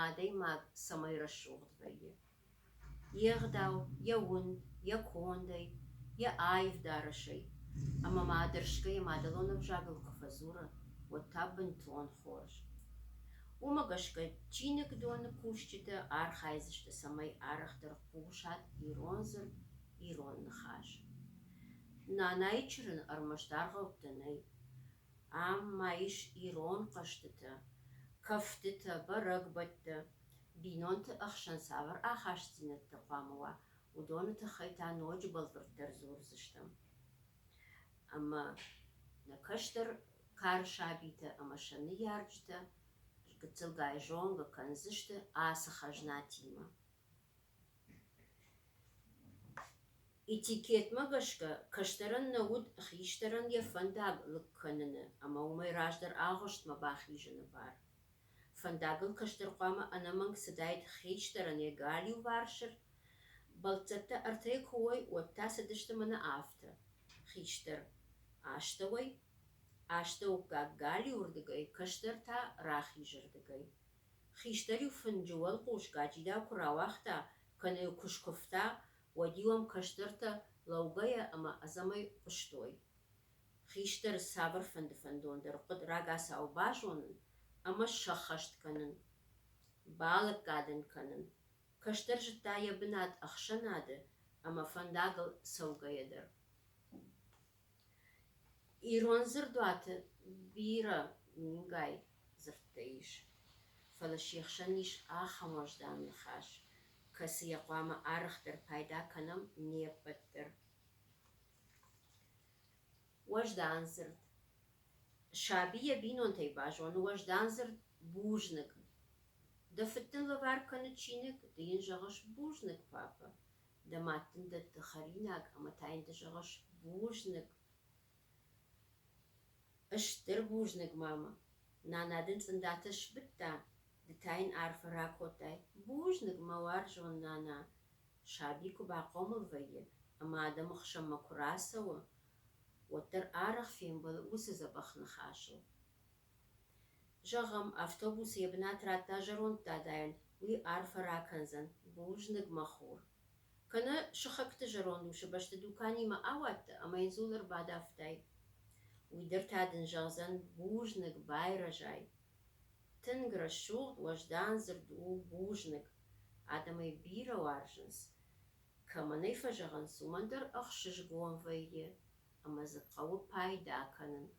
Adey mag samayra şoğd veye. Yağdav, ya wund, ya konday, ya ayv daraşay. Ama madırşkaya madalona vjagıl kufazura, ve tabbın ton xorj. Умагашка чиник дуаны кушчита архайзышты самай арахтар кушат иронзыр иронны хаш. Нанайчырын армаштарғауттанай. Аммайш ирон қаштыта, кафтыта барагбатта. Бинонты ақшан савар ахаштинатты қамыва, удоныты хайта ночь балвырттар зурзыштым. Amma nakashtar kar şabita ama şanı yarcıta gıtılgay jonga kanzıştı ası hajnatima. Etiketma gaşka kaştaran navud xiştaran ya fandag lıkkanını ama umay rajdar ağıştma bahijını var. Fandagıl kaştar qama anamang sidayt xiştaran ya gali varşır baltsatta artay kuway watta sadıştı mana afta. Xiştar Aştavay, aştav gali urdigay, kaştarta rahijirdigay. Xiştari fıncuval kuş gacida kurawakta, kanay kuşkufta, vadivam kaştarta laugaya ama azamay pıştoy. Xiştar sabır fındondar, qıd ragasa av bajonun, ama şaxaşt kanın, balık gadın kanın. Kaştar jitaya binat akşanadı, ama fandagıl savgayadır. İronzır duatı bira ningay zırttayış. Falaşyakşaniş ahamajdan nıxaş. Kası yakwama arıxtır payda kanım nepattır. Vajdan zırt. Şabiye binontay bajon vajdan zırt bujnik. Da fıttın lavar kanı çinik, diyin jağış bujnik papa. Da mattın da tıxarinak ama tayin da jağış bujnik. Ashtir bujnik mama. Nanadın sındata şbitta. Ditayin arfa rakotay. Bujnik mawar jon nana. Şabi kuba qomul veye. Ama adam xşama kurasa wa. Watar araq fembal usi zabaxn xaşo. Jagam avtobus yebnat rata jaron tadayan. Wi arfa rakanzan. Bujnik mahur. Kana şıxaktı jaron şıbaştı dukani ma awat ama inzular badaftay. Уйдыртадын жағзан бужник байражай. Тынгра шулт важданзыр ду бужник. Адамай бира варжынс. Каманай фажаган сумандар ахшыш гуан вайе. Ama zıqqavı payda kanın.